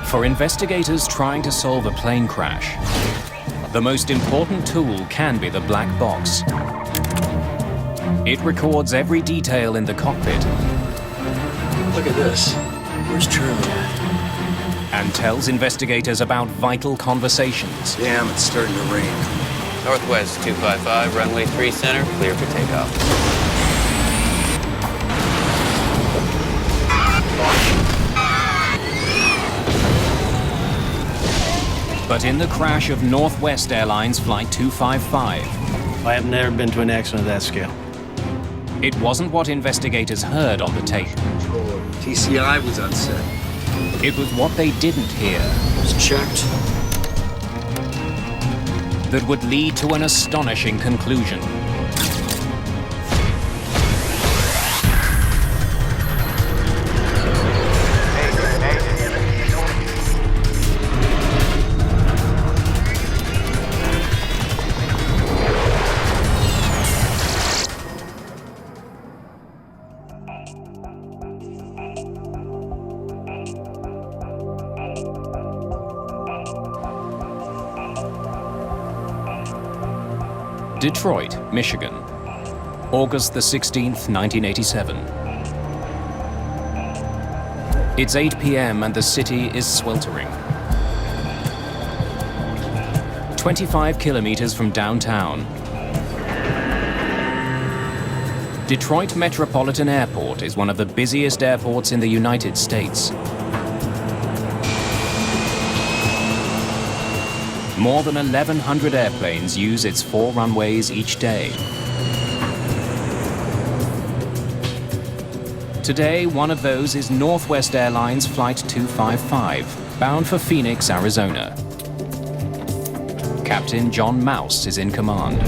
For investigators trying to solve a plane crash, the most important tool can be the black box. It records every detail in the cockpit. Look at this. Where's Charlie at? And tells investigators about vital conversations. Damn, it's starting to rain. Northwest 255, runway 3 center, clear for takeoff. But in the crash of Northwest Airlines Flight 255, I have never been to an accident of that scale. it wasn't what investigators heard on the tape. TCI was on set. It was what they didn't hear It was checked. that would lead to an astonishing conclusion. Detroit, Michigan, August the 16th, 1987. It's 8 p.m. and the city is sweltering. 25 kilometers from downtown, Detroit Metropolitan Airport is one of the busiest airports in the United States. More than 1,100 airplanes use its 4 runways each day. Today, one of those is Northwest Airlines Flight 255, bound for Phoenix, Arizona. Captain John Mouse is in command.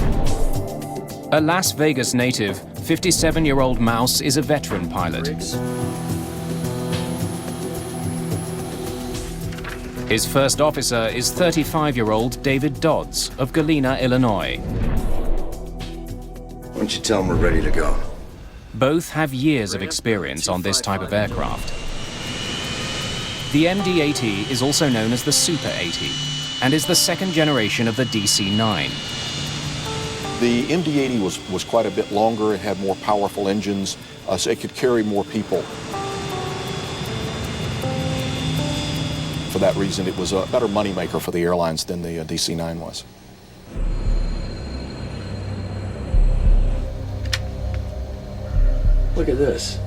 A Las Vegas native, 57-year-old Mouse is a veteran pilot. His first officer is 35-year-old David Dodds of Galena, Illinois. Why don't you tell them we're ready to go? Both have years of experience on this type of aircraft. The MD-80 is also known as the Super 80 and is the second generation of the DC-9. The MD-80 was quite a bit longer. It had more powerful engines, so it could carry more people. For that reason, it was a better moneymaker for the airlines than the DC-9 was. Look at this.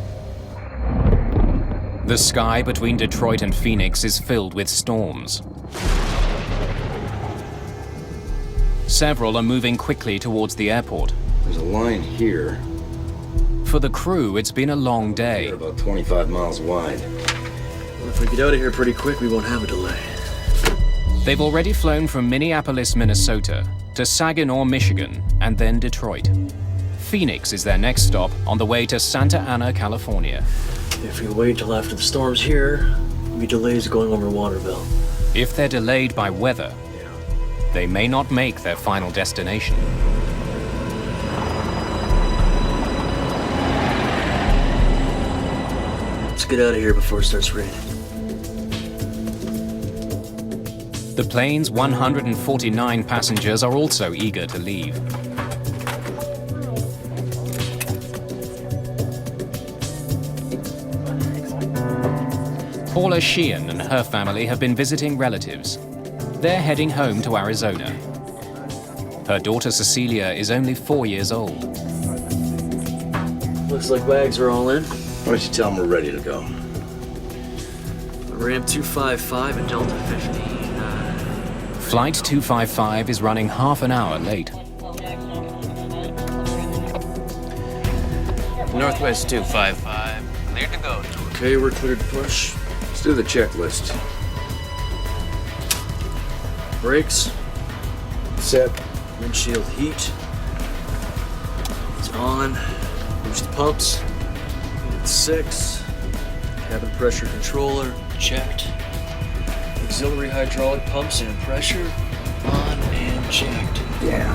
The sky between Detroit and Phoenix is filled with storms. Several are moving quickly towards the airport. There's a line here. For the crew, it's been a long day. They're about 25 miles wide. Well, if we get out of here pretty quick, we won't have a delay. They've already flown from Minneapolis, Minnesota, to Saginaw, Michigan, and then Detroit. Phoenix is their next stop on the way to Santa Ana, California. If we wait till after the storm's here, there'll be delays going over Waterville. If they're delayed by weather, they may not make their final destination. Let's get out of here before it starts raining. The plane's 149 passengers are also eager to leave. Paula Sheehan and her family have been visiting relatives. They're heading home to Arizona. Her daughter Cecilia is only 4 years old. Looks like bags are all in. Why don't you tell them we're ready to go? Ram 255 and Delta 50. Flight 255 is running half an hour late. Northwest 255, clear to go. Okay, we're cleared to push. Let's do the checklist. Brakes, Set. windshield heat. It's on. Push the pumps. Unit 6. Cabin pressure controller, checked. Auxiliary hydraulic pumps and pressure, on and checked. Yeah.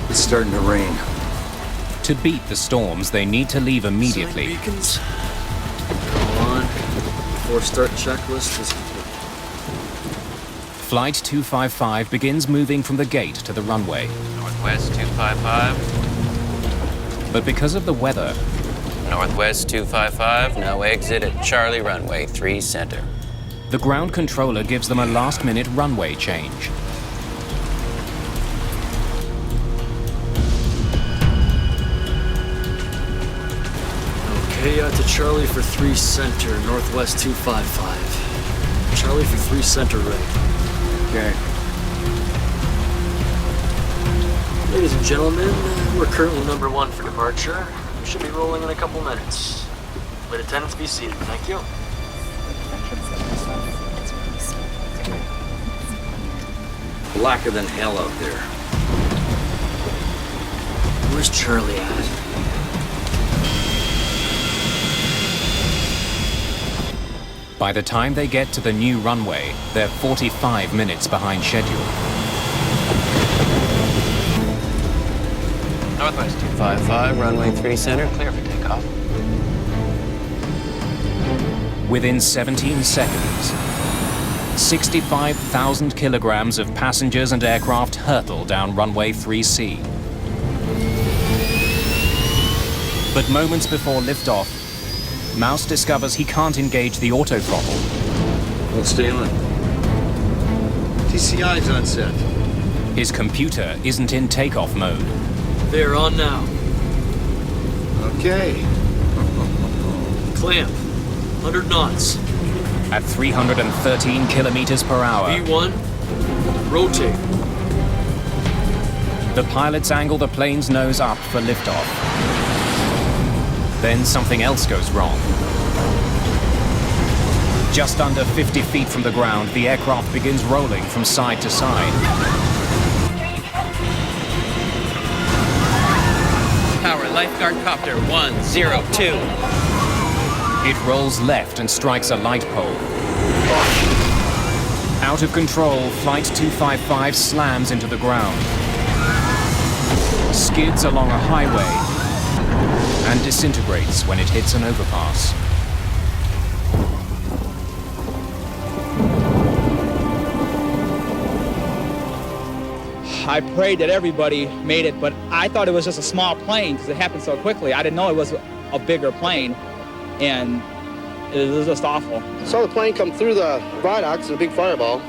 It's starting to rain. To beat the storms, they need to leave immediately. Sign beacons. Go on. Before start checklist is complete. Flight 255 begins moving from the gate to the runway. Northwest 255. But because of the weather, Northwest 255, now exit at Charlie runway 3 center. the ground controller gives them a last-minute runway change. Okay, out to Charlie for 3 center, Northwest 255. Charlie for 3 center, right. Okay. Ladies and gentlemen, we're currently number 1 for departure. We should be rolling in a couple minutes. Let attendants be seated, thank you. Blacker than hell out there. Where's Charlie at? By the time they get to the new runway, they're 45 minutes behind schedule. Northwest 255, runway 3 center, clear for takeoff. Within 17 seconds, 65,000 kilograms of passengers and aircraft hurtle down runway 3C. But moments before liftoff, Mouse discovers he can't engage the autothrottle. Let's stay on. TCI's on set. His computer isn't in takeoff mode. They're on now. Okay. Clamp. 100 knots. At 313 kilometers per hour, V1. Rotate. the pilots angle the plane's nose up for liftoff. Then something else goes wrong. Just under 50 feet from the ground, the aircraft begins rolling from side to side. Power lifeguard copter 102. It rolls left and strikes a light pole. Out of control, Flight 255 slams into the ground, skids along a highway, and disintegrates when it hits an overpass. I prayed that everybody made it, but I thought it was just a small plane because it happened so quickly. I didn't know it was a bigger plane, and it was just awful. Saw the plane come through the viaducts, a big fireball.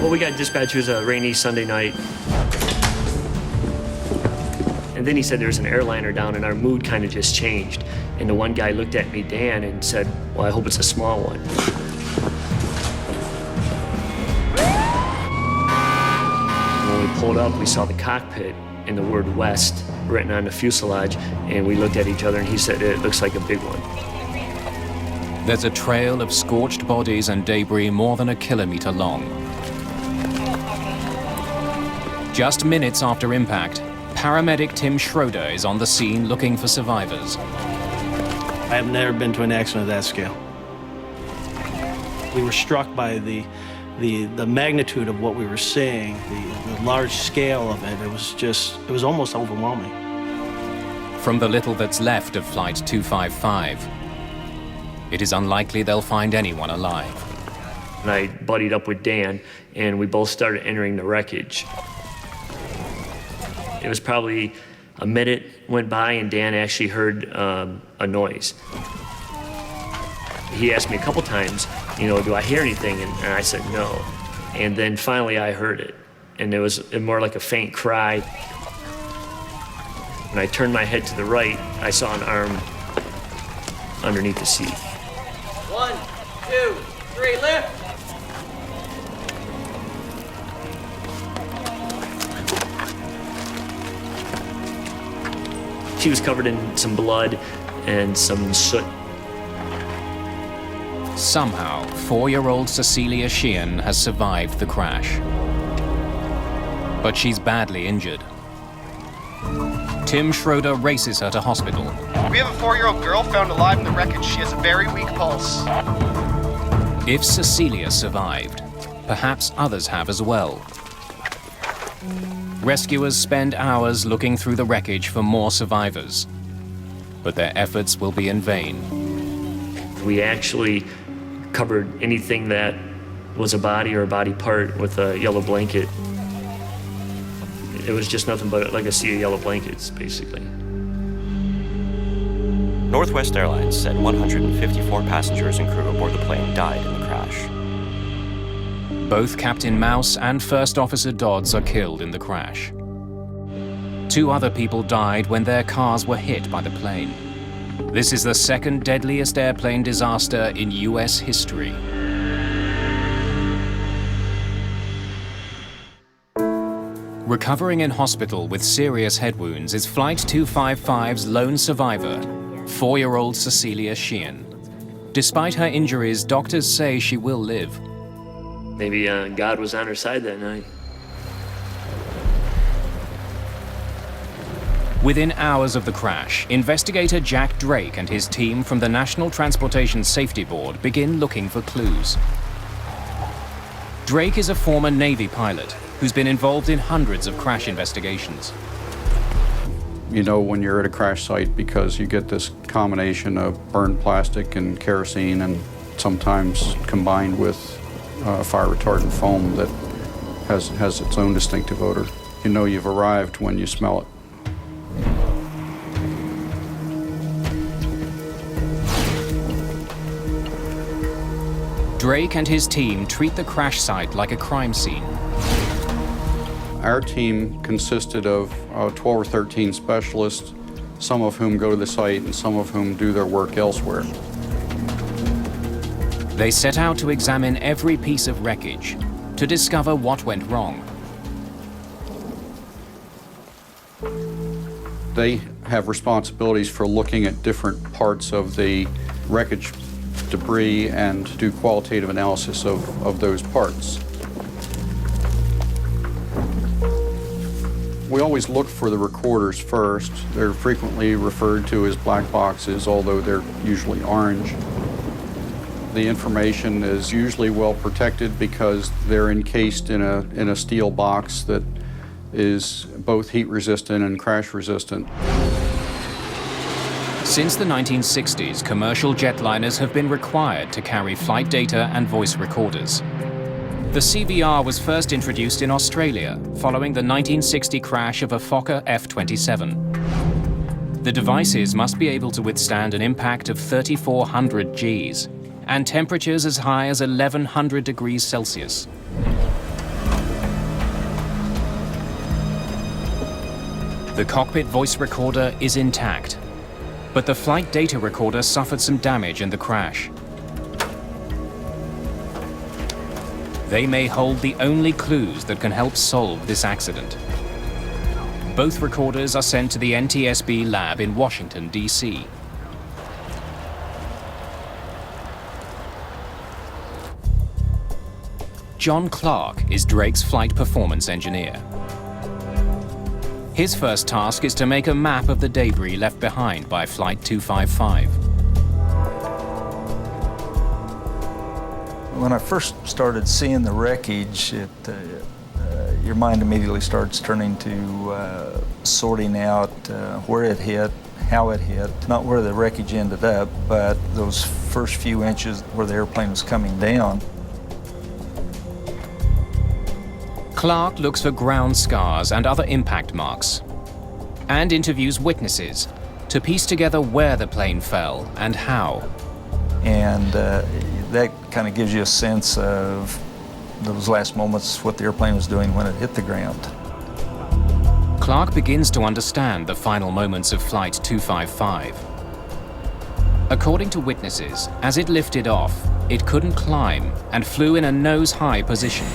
Well, we got dispatch. It was a rainy Sunday night. And then he said there was an airliner down, and our mood kind of just changed. And the one guy looked at me, Dan, and said, well, I hope it's a small one. When we pulled up, we saw the cockpit and the word West written on the fuselage, and we looked at each other, and he said, it looks like a big one. There's a trail of scorched bodies and debris more than a kilometer long. Just minutes after impact, paramedic Tim Schroeder is on the scene looking for survivors. I have never been to an accident of that scale. We were struck by the magnitude of what we were seeing, the large scale of it. It was almost overwhelming. From the little that's left of Flight 255, it is unlikely they'll find anyone alive. And I buddied up with Dan, and we both started entering the wreckage. It was probably a minute went by, and Dan actually heard a noise. He asked me a couple times, do I hear anything? And I said no. And then finally I heard it, and it was more like a faint cry. When I turned my head to the right, I saw an arm underneath the seat. 1, 2, 3, lift! She was covered in some blood and some soot. Somehow, 4-year-old Cecilia Sheehan has survived the crash. But she's badly injured. Tim Schroeder races her to hospital. We have a 4-year-old girl found alive in the wreckage. She has a very weak pulse. If Cecilia survived, perhaps others have as well. Rescuers spend hours looking through the wreckage for more survivors, but their efforts will be in vain. We actually covered anything that was a body or a body part with a yellow blanket. It was just nothing but like a sea of yellow blankets, basically. Northwest Airlines said 154 passengers and crew aboard the plane died in the crash. Both Captain Mouse and First Officer Dodds are killed in the crash. 2 other people died when their cars were hit by the plane. This is the second deadliest airplane disaster in US history. Recovering in hospital with serious head wounds is Flight 255's lone survivor, 4-year-old Cecilia Sheehan. Despite her injuries, doctors say she will live. Maybe God was on her side that night. Within hours of the crash, investigator Jack Drake and his team from the National Transportation Safety Board begin looking for clues. Drake is a former Navy pilot who's been involved in hundreds of crash investigations. You know when you're at a crash site because you get this combination of burned plastic and kerosene, and sometimes combined with fire retardant foam that has its own distinctive odor. You know you've arrived when you smell it. Drake and his team treat the crash site like a crime scene. Our team consisted of 12 or 13 specialists, some of whom go to the site and some of whom do their work elsewhere. They set out to examine every piece of wreckage to discover what went wrong. They have responsibilities for looking at different parts of the wreckage debris and do qualitative analysis of those parts. We always look for the recorders first. They're frequently referred to as black boxes, although they're usually orange. The information is usually well protected because they're encased in a steel box that is both heat resistant and crash resistant. Since the 1960s, commercial jetliners have been required to carry flight data and voice recorders. The CVR was first introduced in Australia following the 1960 crash of a Fokker F-27. The devices must be able to withstand an impact of 3,400 Gs and temperatures as high as 1,100 degrees Celsius. The cockpit voice recorder is intact, but the flight data recorder suffered some damage in the crash. They may hold the only clues that can help solve this accident. Both recorders are sent to the NTSB lab in Washington, D.C. John Clark is Drake's flight performance engineer. His first task is to make a map of the debris left behind by Flight 255. When I first started seeing the wreckage, your mind immediately starts turning to sorting out where it hit, how it hit, not where the wreckage ended up, but those first few inches where the airplane was coming down. Clark looks for ground scars and other impact marks, and interviews witnesses to piece together where the plane fell and how. And that kind of gives you a sense of those last moments, what the airplane was doing when it hit the ground. Clark begins to understand the final moments of Flight 255. According to witnesses, as it lifted off, it couldn't climb and flew in a nose-high position.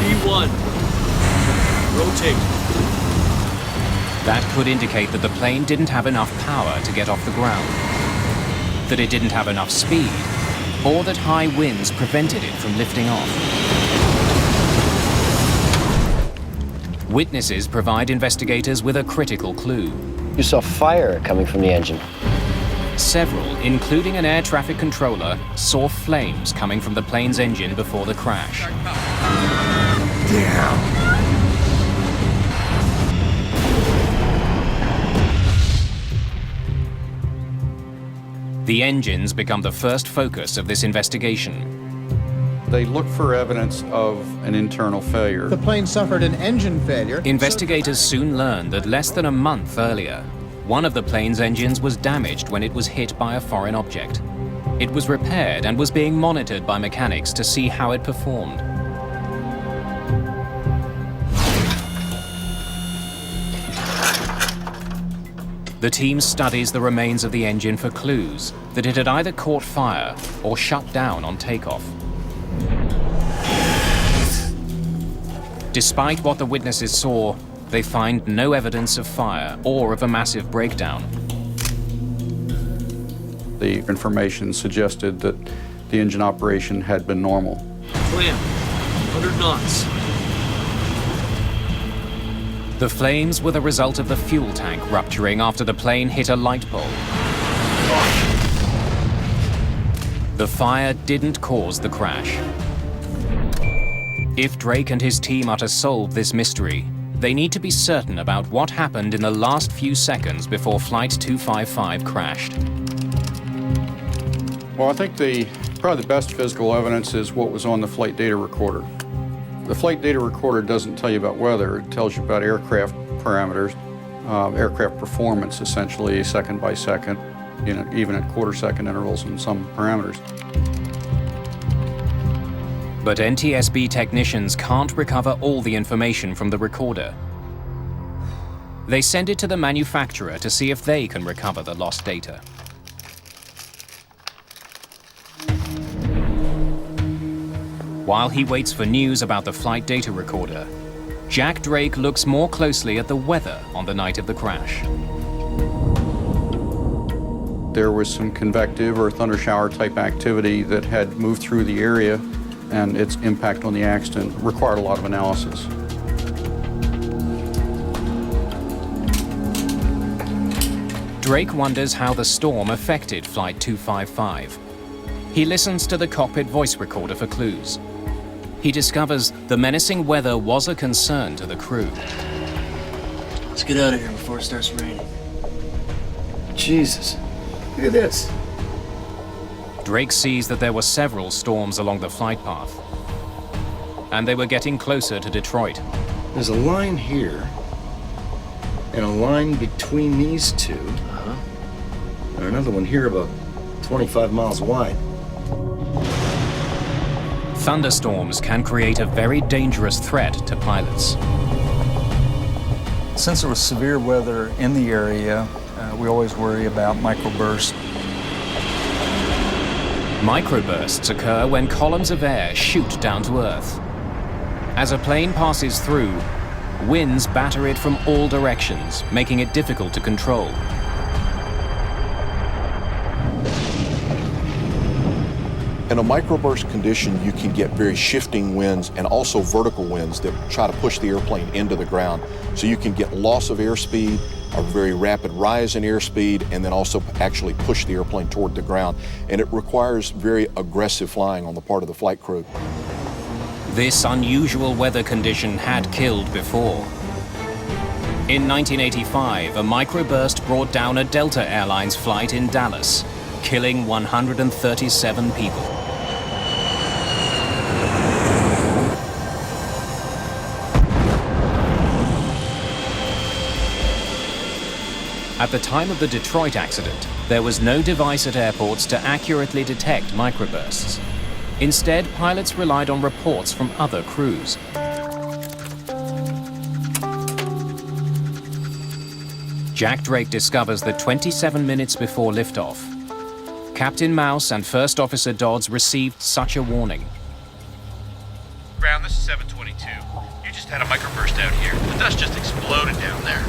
B1, rotate. That could indicate that the plane didn't have enough power to get off the ground, that it didn't have enough speed, or that high winds prevented it from lifting off. Witnesses provide investigators with a critical clue. You saw fire coming from the engine. Several, including an air traffic controller, saw flames coming from the plane's engine before the crash. The engines become the first focus of this investigation. They look for evidence of an internal failure. The plane suffered an engine failure. Investigators soon learned that less than a month earlier, one of the plane's engines was damaged when it was hit by a foreign object. It was repaired and was being monitored by mechanics to see how it performed. The team studies the remains of the engine for clues that it had either caught fire or shut down on takeoff. Despite what the witnesses saw, they find no evidence of fire or of a massive breakdown. The information suggested that the engine operation had been normal. Clear. 100 knots. The flames were the result of the fuel tank rupturing after the plane hit a light pole. The fire didn't cause the crash. If Drake and his team are to solve this mystery, they need to be certain about what happened in the last few seconds before Flight 255 crashed. Well, I think probably the best physical evidence is what was on the flight data recorder. The flight data recorder doesn't tell you about weather, it tells you about aircraft parameters, aircraft performance essentially, second by second, even at quarter-second intervals in some parameters. But NTSB technicians can't recover all the information from the recorder. They send it to the manufacturer to see if they can recover the lost data. While he waits for news about the flight data recorder, Jack Drake looks more closely at the weather on the night of the crash. There was some convective or thundershower type activity that had moved through the area, and its impact on the accident required a lot of analysis. Drake wonders how the storm affected Flight 255. He listens to the cockpit voice recorder for clues. He discovers the menacing weather was a concern to the crew. Let's get out of here before it starts raining. Jesus, look at this. Drake sees that there were several storms along the flight path, and they were getting closer to Detroit. There's a line here, and a line between these two. And another one here about 25 miles wide. Thunderstorms can create a very dangerous threat to pilots. Since there was severe weather in the area, we always worry about microbursts. Microbursts occur when columns of air shoot down to Earth. As a plane passes through, winds batter it from all directions, making it difficult to control. In a microburst condition, you can get very shifting winds and also vertical winds that try to push the airplane into the ground. So you can get loss of airspeed, a very rapid rise in airspeed, and then also actually push the airplane toward the ground. And it requires very aggressive flying on the part of the flight crew. This unusual weather condition had killed before. In 1985, a microburst brought down a Delta Airlines flight in Dallas, killing 137 people. At the time of the Detroit accident, there was no device at airports to accurately detect microbursts. Instead, pilots relied on reports from other crews. Jack Drake discovers that 27 minutes before liftoff, Captain Mouse and First Officer Dodds received such a warning. Ground, this is 722. You just had a microburst out here. The dust just exploded down there.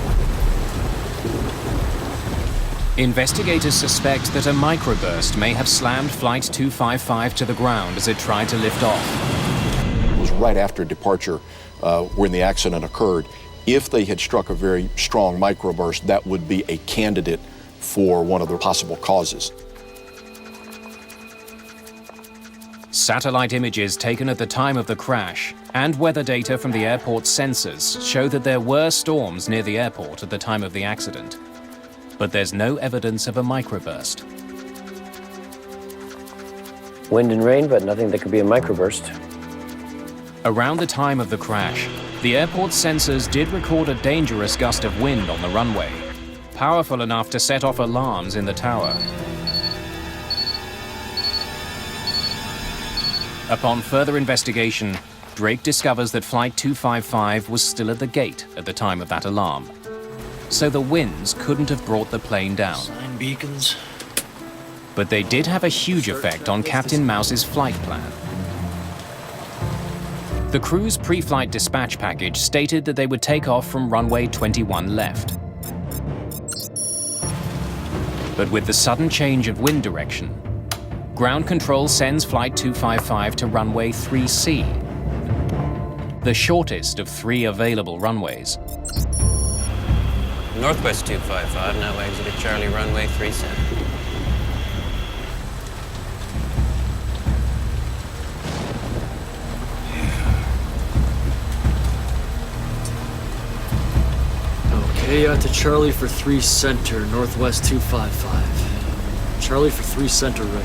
Investigators suspect that a microburst may have slammed Flight 255 to the ground as it tried to lift off. It was right after departure when the accident occurred. If they had struck a very strong microburst, that would be a candidate for one of the possible causes. Satellite images taken at the time of the crash and weather data from the airport's sensors show that there were storms near the airport at the time of the accident. But there's no evidence of a microburst. Wind and rain, but nothing that could be a microburst. Around the time of the crash, the airport's sensors did record a dangerous gust of wind on the runway, powerful enough to set off alarms in the tower. Upon further investigation, Drake discovers that Flight 255 was still at the gate at the time of that alarm. So the winds couldn't have brought the plane down. Sign beacons. But they did have a huge effect on Captain Mouse's flight plan. The crew's pre-flight dispatch package stated that they would take off from runway 21 left. But with the sudden change of wind direction, ground control sends Flight 255 to runway 3C, the shortest of 3 available runways. Northwest 255, now exit at Charlie runway 37. Okay, out to Charlie for 3 center, Northwest 255. Charlie for 3 center right.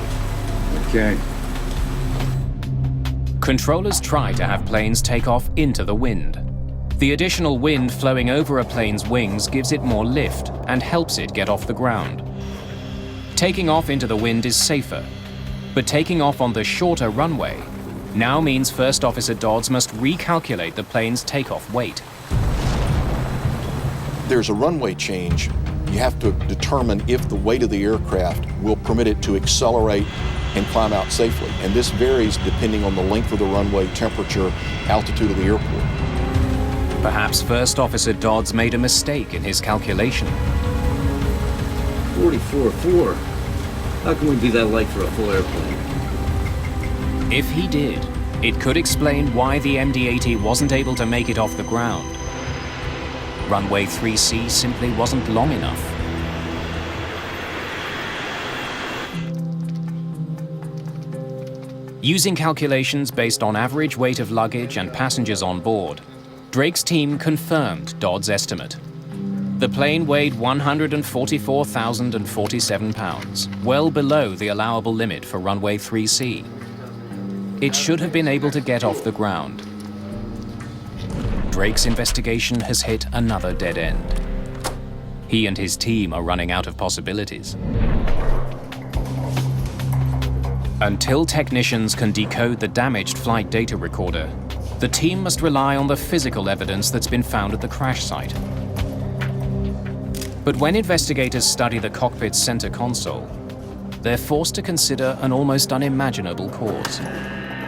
Okay. Controllers try to have planes take off into the wind. The additional wind flowing over a plane's wings gives it more lift and helps it get off the ground. Taking off into the wind is safer, but taking off on the shorter runway now means First Officer Dodds must recalculate the plane's takeoff weight. There's a runway change. You have to determine if the weight of the aircraft will permit it to accelerate and climb out safely. And this varies depending on the length of the runway, temperature, altitude of the airport. Perhaps First Officer Dodds made a mistake in his calculation. 44.4. How can we be that light for a full airplane? If he did, it could explain why the MD-80 wasn't able to make it off the ground. Runway 3C simply wasn't long enough. Using calculations based on average weight of luggage and passengers on board, Drake's team confirmed Dodd's estimate. The plane weighed 144,047 pounds, well below the allowable limit for runway 3C. It should have been able to get off the ground. Drake's investigation has hit another dead end. He and his team are running out of possibilities. Until technicians can decode the damaged flight data recorder, the team must rely on the physical evidence that's been found at the crash site. But when investigators study the cockpit's center console, they're forced to consider an almost unimaginable cause.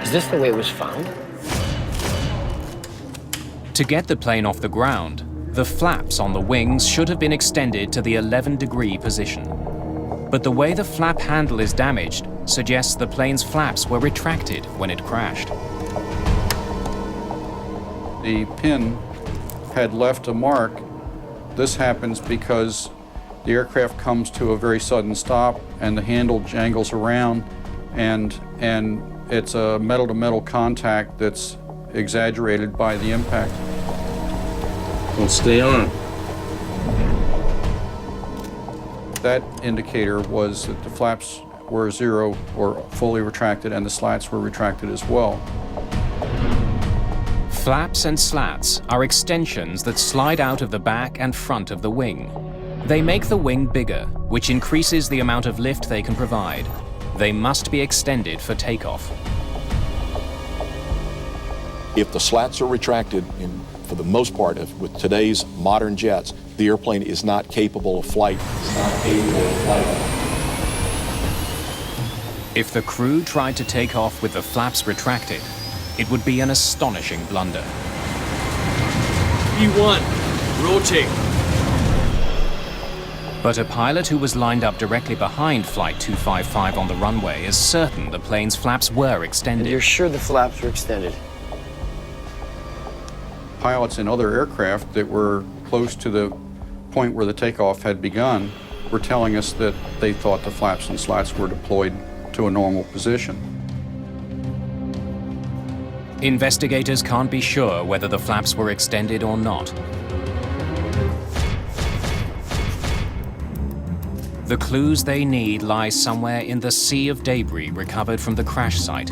Is this the way it was found? To get the plane off the ground, the flaps on the wings should have been extended to the 11-degree position. But the way the flap handle is damaged suggests the plane's flaps were retracted when it crashed. The pin had left a mark. This happens because the aircraft comes to a very sudden stop and the handle jangles around, and it's a metal-to-metal contact that's exaggerated by the impact. Well, stay on. That indicator was that the flaps were 0 or fully retracted and the slats were retracted as well. Flaps and slats are extensions that slide out of the back and front of the wing. They make the wing bigger, which increases the amount of lift they can provide. They must be extended for takeoff. If the slats are retracted, for the most part, with today's modern jets, the airplane is not capable of flight. If the crew tried to take off with the flaps retracted, it would be an astonishing blunder. B1, rotate. But a pilot who was lined up directly behind Flight 255 on the runway is certain the plane's flaps were extended. And you're sure the flaps were extended? Pilots in other aircraft that were close to the point where the takeoff had begun were telling us that they thought the flaps and slats were deployed to a normal position. Investigators can't be sure whether the flaps were extended or not. The clues they need lie somewhere in the sea of debris recovered from the crash site.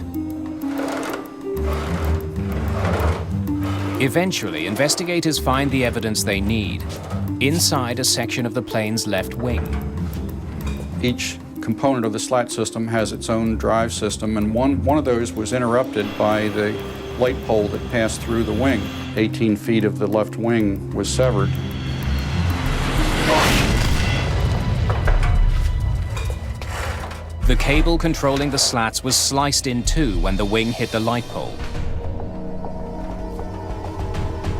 Eventually, investigators find the evidence they need inside a section of the plane's left wing. Each component of the slat system has its own drive system, and one of those was interrupted by the light pole that passed through the wing. 18 feet of the left wing was severed. The cable controlling the slats was sliced in two when the wing hit the light pole.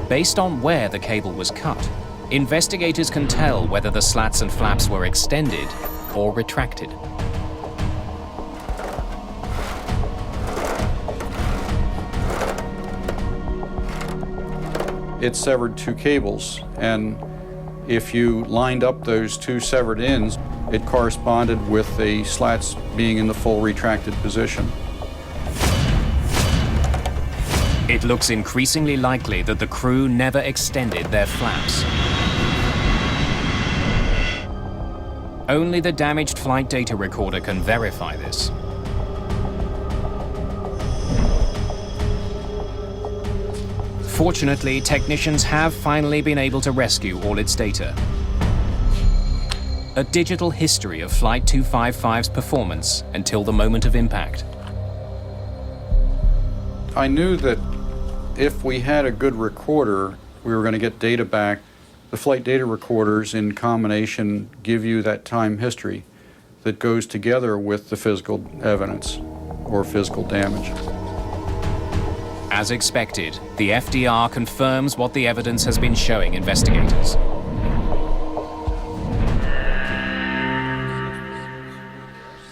Based on where the cable was cut, investigators can tell whether the slats and flaps were extended or retracted. It severed two cables, and if you lined up those two severed ends, it corresponded with the slats being in the full retracted position. It looks increasingly likely that the crew never extended their flaps. Only the damaged flight data recorder can verify this. Fortunately, technicians have finally been able to rescue all its data. A digital history of Flight 255's performance until the moment of impact. I knew that if we had a good recorder, we were going to get data back. The flight data recorders in combination give you that time history that goes together with the physical evidence or physical damage. As expected, the FDR confirms what the evidence has been showing investigators.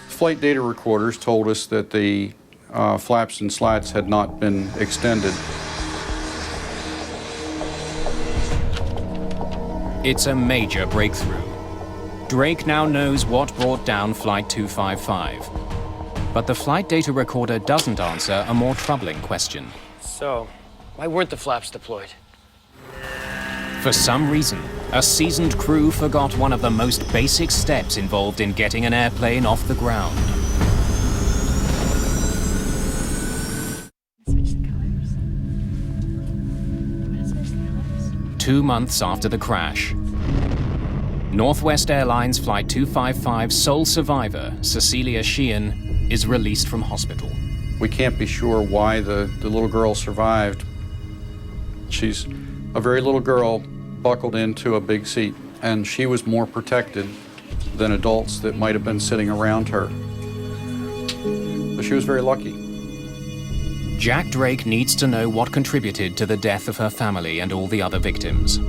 Flight data recorders told us that the flaps and slats had not been extended. It's a major breakthrough. Drake now knows what brought down Flight 255. But the flight data recorder doesn't answer a more troubling question. So, why weren't the flaps deployed? For some reason, a seasoned crew forgot one of the most basic steps involved in getting an airplane off the ground. Switch the colors. 2 months after the crash, Northwest Airlines Flight 255's sole survivor, Cecilia Sheehan, is released from hospital. We can't be sure why the little girl survived. She's a very little girl buckled into a big seat, and she was more protected than adults that might have been sitting around her. But she was very lucky. Jack Drake needs to know what contributed to the death of her family and all the other victims.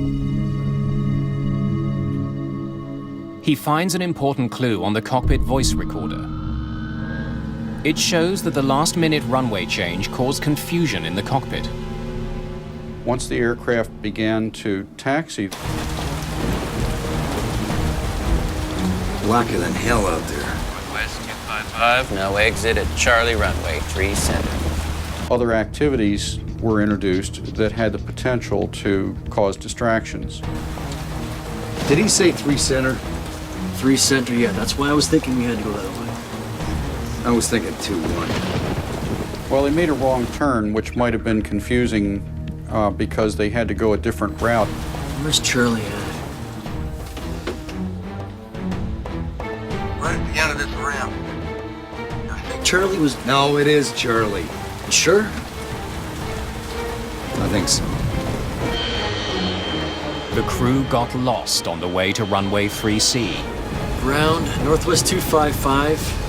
He finds an important clue on the cockpit voice recorder. It shows that the last-minute runway change caused confusion in the cockpit. Once the aircraft began to taxi, blacker than hell out there. Northwest 255, now exit at Charlie runway 3 center. other activities were introduced that had the potential to cause distractions. Did he say 3 center? 3 center, yeah. That's why I was thinking we had to go that way. I was thinking 2-1. Well, they made a wrong turn, which might have been confusing because they had to go a different route. Where's Charlie at? Right at the end of this ramp. I think Charlie was... No, it is Charlie. Sure? I think so. The crew got lost on the way to runway 3C. Ground, Northwest 255.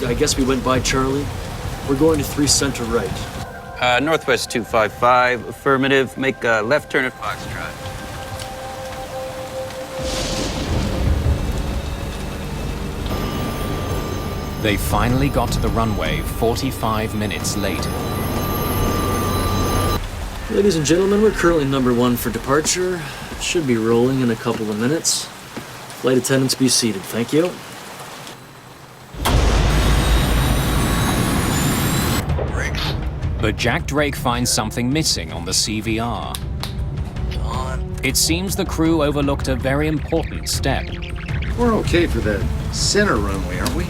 I guess we went by Charlie. We're going to 3 center right. Northwest 255, affirmative. Make a left turn at Foxtrot. They finally got to the runway 45 minutes late. Ladies and gentlemen, we're currently number 1 for departure. Should be rolling in a couple of minutes. Flight attendants, be seated. Thank you. But Jack Drake finds something missing on the CVR. It seems the crew overlooked a very important step. We're okay for the center runway, aren't we?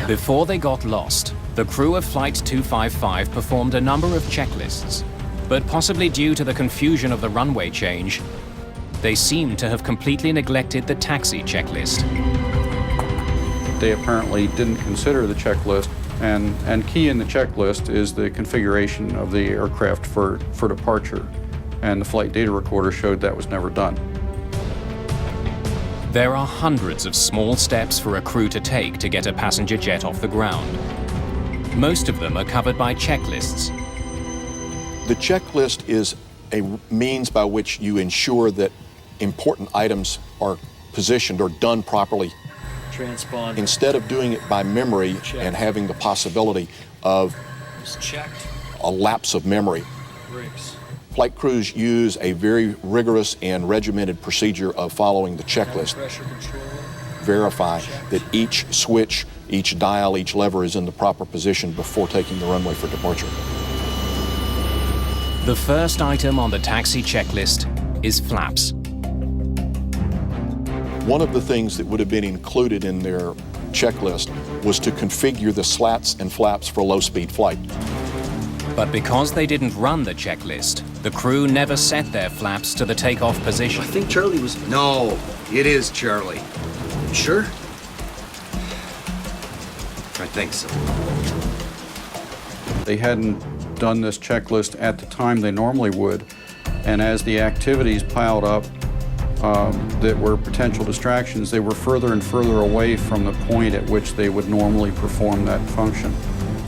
Before they got lost, the crew of Flight 255 performed a number of checklists, but possibly due to the confusion of the runway change, they seem to have completely neglected the taxi checklist. They apparently didn't consider the checklist, and key in the checklist is the configuration of the aircraft for departure, and the flight data recorder showed that was never done. There are hundreds of small steps for a crew to take to get a passenger jet off the ground. Most of them are covered by checklists. The checklist is a means by which you ensure that important items are positioned or done properly. Transponder. Instead of doing it by memory and having the possibility of a lapse of memory. Brakes. Flight crews use a very rigorous and regimented procedure of following the checklist. Pressure control. Verify that each switch, each dial, each lever is in the proper position before taking the runway for departure. The first item on the taxi checklist is flaps. One of the things that would have been included in their checklist was to configure the slats and flaps for low-speed flight. But because they didn't run the checklist, the crew never set their flaps to the takeoff position. I think Charlie was... No, it is Charlie. Sure? I think so. They hadn't done this checklist at the time they normally would, and as the activities piled up that were potential distractions, they were further and further away from the point at which they would normally perform that function.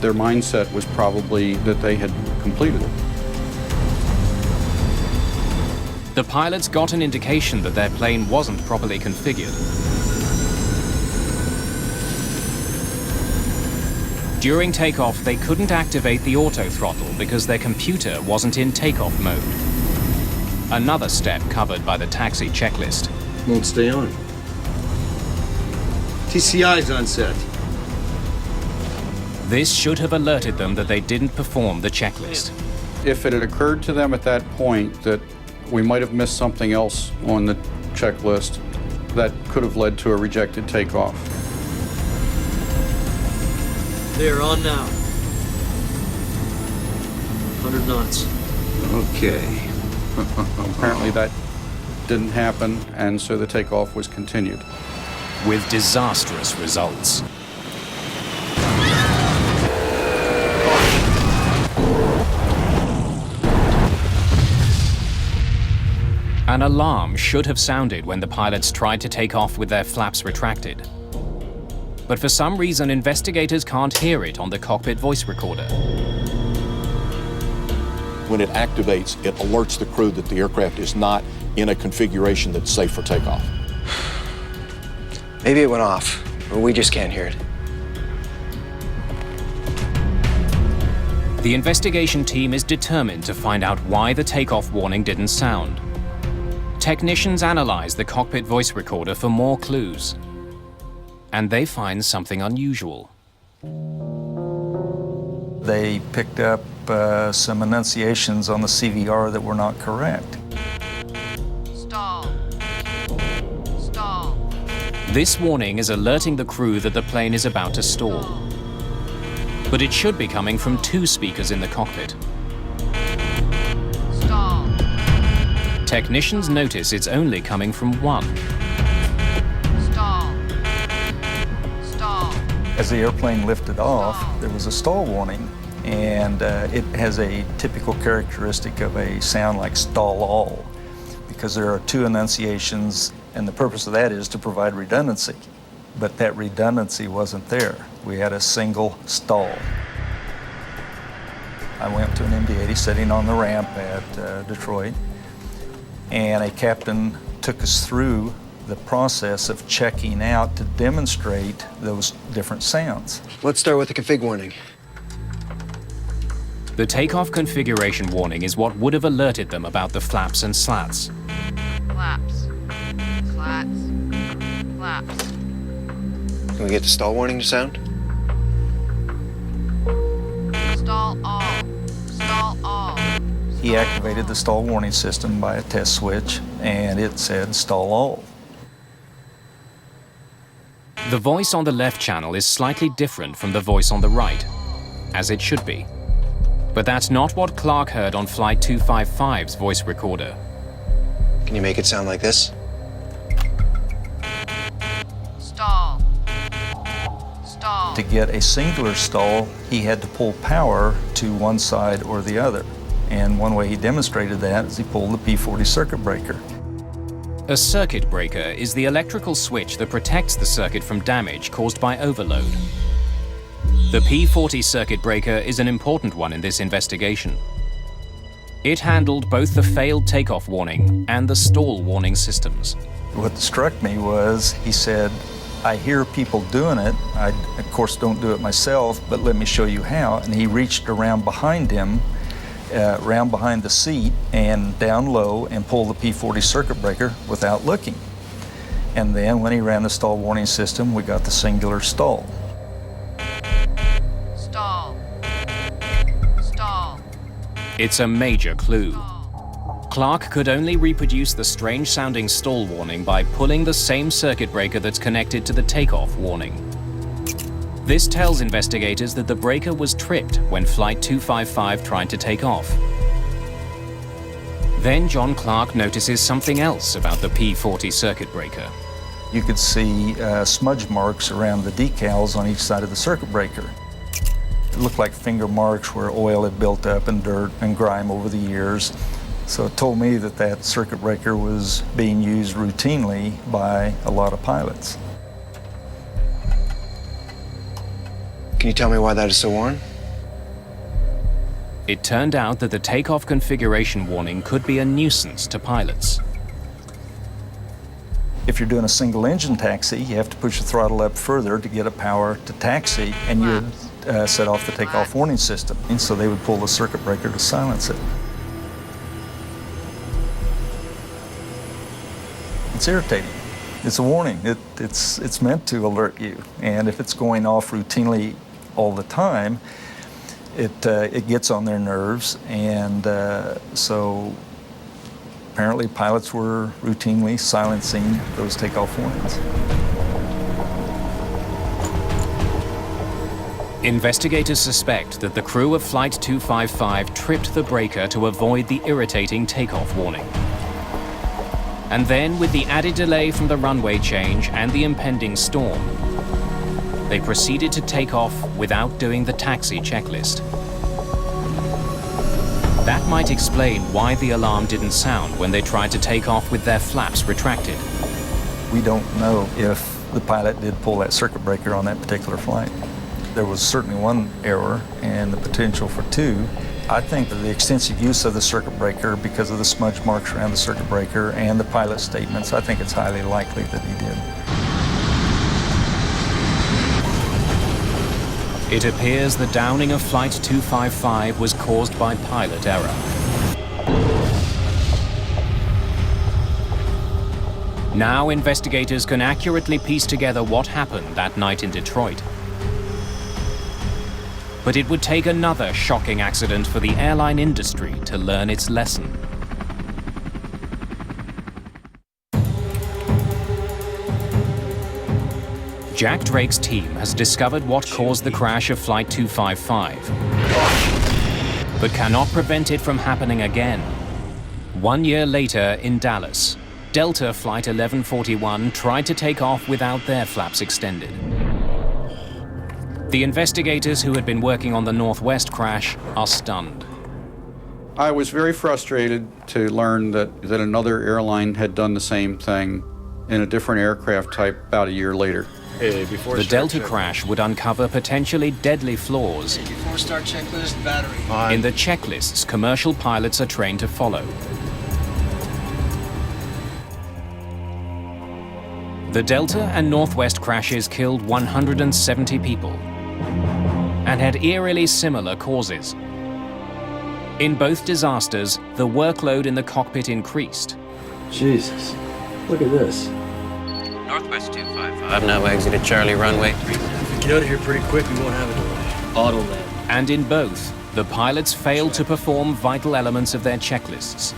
Their mindset was probably that they had completed it. The pilots got an indication that their plane wasn't properly configured. During takeoff, they couldn't activate the auto throttle because their computer wasn't in takeoff mode. Another step covered by the taxi checklist. Won't stay on. TCI's on set. This should have alerted them that they didn't perform the checklist. If it had occurred to them at that point that we might have missed something else on the checklist, that could have led to a rejected takeoff. They're on now. 100 knots. Okay. Apparently that didn't happen, and so the takeoff was continued. With disastrous results. An alarm should have sounded when the pilots tried to take off with their flaps retracted. But for some reason, investigators can't hear it on the cockpit voice recorder. When it activates, it alerts the crew that the aircraft is not in a configuration that's safe for takeoff. Maybe it went off, or we just can't hear it. The investigation team is determined to find out why the takeoff warning didn't sound. Technicians analyze the cockpit voice recorder for more clues. And they find something unusual. They picked up some enunciations on the CVR that were not correct. Stall. Stall. This warning is alerting the crew that the plane is about to stall. But it should be coming from 2 speakers in the cockpit. Stall. Technicians notice it's only coming from 1. Stall. Stall. As the airplane lifted off, there was a stall warning, and it has a typical characteristic of a sound like stall all, because there are 2 enunciations, and the purpose of that is to provide redundancy. But that redundancy wasn't there. We had a single stall. I went to an MD-80 sitting on the ramp at Detroit, and a captain took us through the process of checking out to demonstrate those different sounds. Let's start with the config warning. The takeoff configuration warning is what would have alerted them about the flaps and slats. Flaps. Slats. Flaps. Can we get the stall warning to sound? Stall all. Stall all. he activated the stall warning system by a test switch, and it said stall all. The voice on the left channel is slightly different from the voice on the right, as it should be. But that's not what Clark heard on Flight 255's voice recorder. Can you make it sound like this? Stall. Stall. To get a singular stall, he had to pull power to one side or the other. And one way he demonstrated that is he pulled the P40 circuit breaker. A circuit breaker is the electrical switch that protects the circuit from damage caused by overload. The P40 circuit breaker is an important one in this investigation. It handled both the failed takeoff warning and the stall warning systems. What struck me was, he said, I hear people doing it. I, of course, don't do it myself, but let me show you how. And he reached around behind him, around behind the seat and down low and pulled the P40 circuit breaker without looking. And then when he ran the stall warning system, we got the singular stall. Stall. Stall. It's a major clue. Clark could only reproduce the strange-sounding stall warning by pulling the same circuit breaker that's connected to the takeoff warning. This tells investigators that the breaker was tripped when Flight 255 tried to take off. Then John Clark notices something else about the P40 circuit breaker. You could see smudge marks around the decals on each side of the circuit breaker. It looked like finger marks where oil had built up and dirt and grime over the years. So it told me that that circuit breaker was being used routinely by a lot of pilots. Can you tell me why that is so worn? It turned out that the takeoff configuration warning could be a nuisance to pilots. If you're doing a single engine taxi, you have to push the throttle up further to get a power to taxi, and you'd set off the takeoff warning system. And so they would pull the circuit breaker to silence it. It's irritating. It's a warning. It's meant to alert you. And if it's going off routinely all the time, it gets on their nerves. And so apparently pilots were routinely silencing those takeoff warnings. Investigators suspect that the crew of Flight 255 tripped the breaker to avoid the irritating takeoff warning. And then, with the added delay from the runway change and the impending storm, they proceeded to take off without doing the taxi checklist. That might explain why the alarm didn't sound when they tried to take off with their flaps retracted. We don't know if the pilot did pull that circuit breaker on that particular flight. There was certainly one error and the potential for two. I think that the extensive use of the circuit breaker because of the smudge marks around the circuit breaker and the pilot statements, I think it's highly likely that he did. It appears the downing of Flight 255 was caused by pilot error. Now investigators can accurately piece together what happened that night in Detroit. But it would take another shocking accident for the airline industry to learn its lesson. Jack Drake's team has discovered what caused the crash of Flight 255, but cannot prevent it from happening again. 1 year later in Dallas, Delta Flight 1141 tried to take off without their flaps extended. The investigators who had been working on the Northwest crash are stunned. I was very frustrated to learn that another airline had done the same thing in a different aircraft type about a year later. The Delta crash would uncover potentially deadly flaws Before start checklist, battery. in the checklists commercial pilots are trained to follow. The Delta and Northwest crashes killed 170 people and had eerily similar causes. In both disasters, the workload in the cockpit increased. Jesus, look at this. Northwest 255, now exited Charlie runway 3. If we get out of here pretty quick, we won't have a delay. Auto land. And in both, the pilots failed to perform vital elements of their checklists.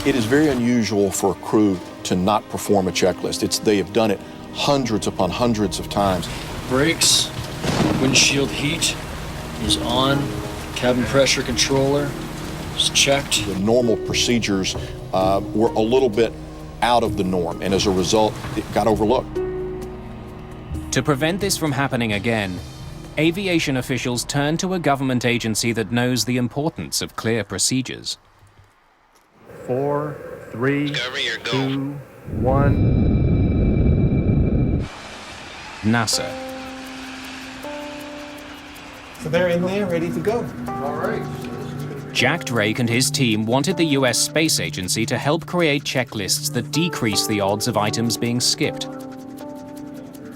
It is very unusual for a crew to not perform a checklist. They have done it hundreds upon hundreds of times. Brakes, windshield heat is on, cabin pressure controller is checked. The normal procedures were a little bit out of the norm, and as a result, it got overlooked. To prevent this from happening again, aviation officials turned to a government agency that knows the importance of clear procedures. 4, 3, 2, 1. NASA. So they're in there, ready to go. All right. Jack Drake and his team wanted the US Space Agency to help create checklists that decrease the odds of items being skipped.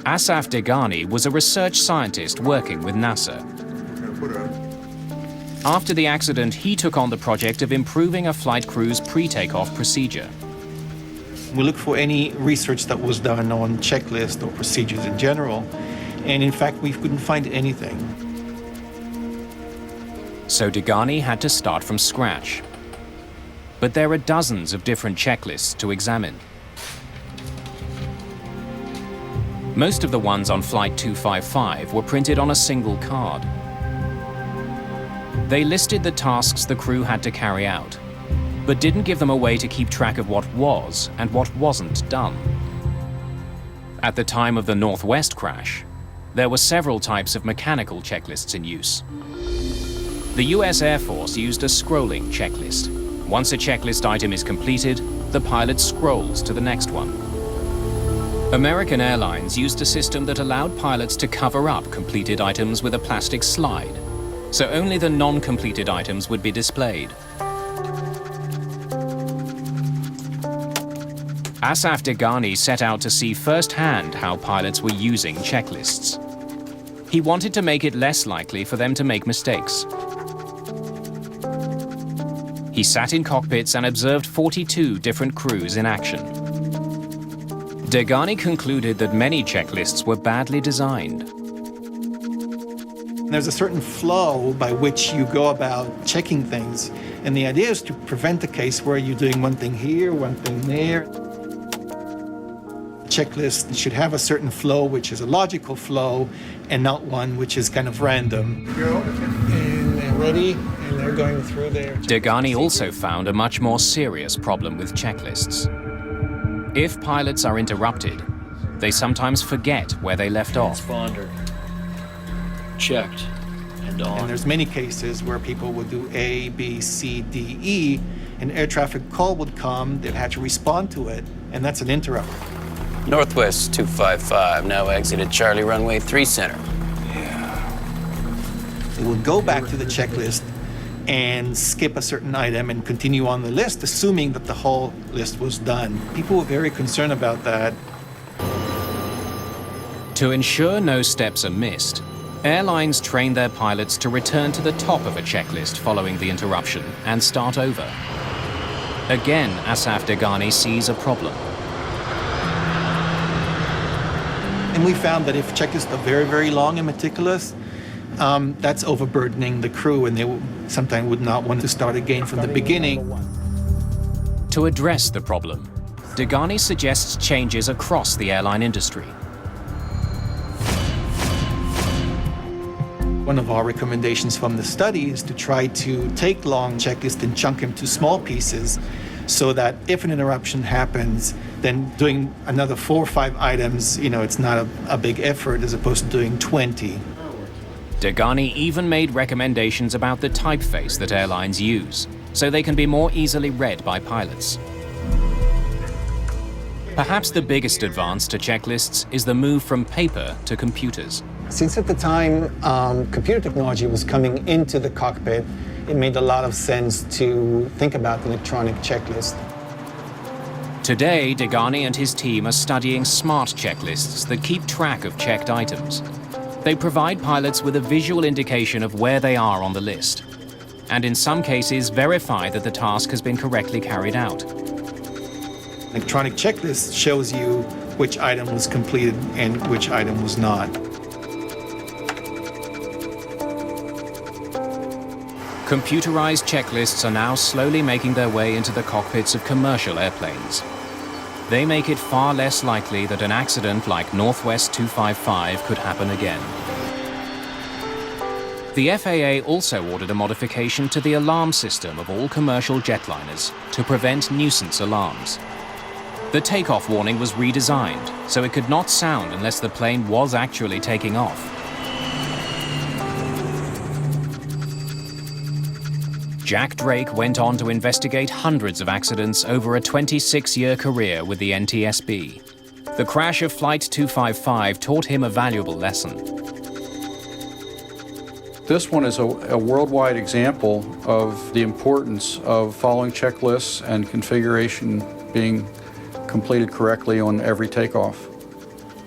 Asaf Degani was a research scientist working with NASA. After the accident, he took on the project of improving a flight crew's pre-takeoff procedure. We looked for any research that was done on checklists or procedures in general, and in fact, we couldn't find anything. So Degani had to start from scratch. But there are dozens of different checklists to examine. Most of the ones on Flight 255 were printed on a single card. They listed the tasks the crew had to carry out, but didn't give them a way to keep track of what was and what wasn't done. At the time of the Northwest crash, there were several types of mechanical checklists in use. The US Air Force used a scrolling checklist. Once a checklist item is completed, the pilot scrolls to the next one. American Airlines used a system that allowed pilots to cover up completed items with a plastic slide, so only the non-completed items would be displayed. Asaf Degani set out to see firsthand how pilots were using checklists. He wanted to make it less likely for them to make mistakes. He sat in cockpits and observed 42 different crews in action. Degani concluded that many checklists were badly designed. There's a certain flow by which you go about checking things, and the idea is to prevent a case where you're doing one thing here, one thing there. A checklist should have a certain flow, which is a logical flow, and not one which is kind of random. Go, and they're ready, and they're going through there. Degani also found a much more serious problem with checklists. If pilots are interrupted, they sometimes forget where they left off. Transponder. Checked and on. And there's many cases where people would do A, B, C, D, E, an air traffic call would come, they'd have to respond to it, and that's an interrupt. Northwest 255, now exited Charlie runway 3 center. They would go back to the checklist and skip a certain item and continue on the list, assuming that the whole list was done. People were very concerned about that. To ensure no steps are missed, airlines train their pilots to return to the top of a checklist following the interruption and start over. Again, Asaf Degani sees a problem. And we found that if checklists are very, very long and meticulous, that's overburdening the crew, and they sometimes would not want to start again from the beginning. To address the problem, Degani suggests changes across the airline industry. One of our recommendations from the study is to try to take long checklists and chunk them to small pieces so that if an interruption happens, then doing another 4 or 5 items, it's not a big effort as opposed to doing 20. Degani even made recommendations about the typeface that airlines use, so they can be more easily read by pilots. Perhaps the biggest advance to checklists is the move from paper to computers. Since at the time computer technology was coming into the cockpit, it made a lot of sense to think about the electronic checklist. Today, Degani and his team are studying smart checklists that keep track of checked items. They provide pilots with a visual indication of where they are on the list, and in some cases verify that the task has been correctly carried out. Electronic checklist shows you which item was completed and which item was not. Computerized checklists are now slowly making their way into the cockpits of commercial airplanes. They make it far less likely that an accident like Northwest 255 could happen again. The FAA also ordered a modification to the alarm system of all commercial jetliners to prevent nuisance alarms. The takeoff warning was redesigned, so it could not sound unless the plane was actually taking off. Jack Drake went on to investigate hundreds of accidents over a 26-year career with the NTSB. The crash of Flight 255 taught him a valuable lesson. This one is a worldwide example of the importance of following checklists and configuration being completed correctly on every takeoff.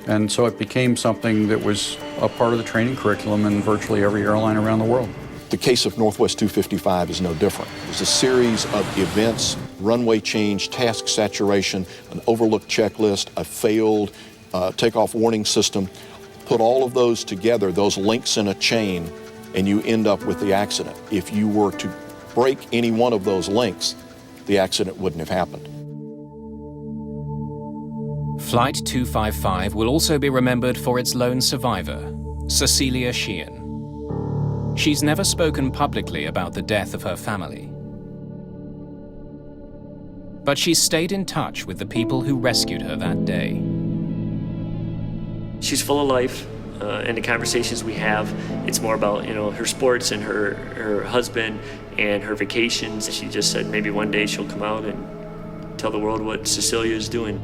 And so it became something that was a part of the training curriculum in virtually every airline around the world. The case of Northwest 255 is no different. It was a series of events, runway change, task saturation, an overlooked checklist, a failed takeoff warning system. Put all of those together, those links in a chain, and you end up with the accident. If you were to break any one of those links, the accident wouldn't have happened. Flight 255 will also be remembered for its lone survivor, Cecilia Sheehan. She's never spoken publicly about the death of her family. But she's stayed in touch with the people who rescued her that day. She's full of life. And the conversations we have, it's more about, her sports and her husband and her vacations. She just said maybe one day she'll come out and tell the world what Cecilia is doing.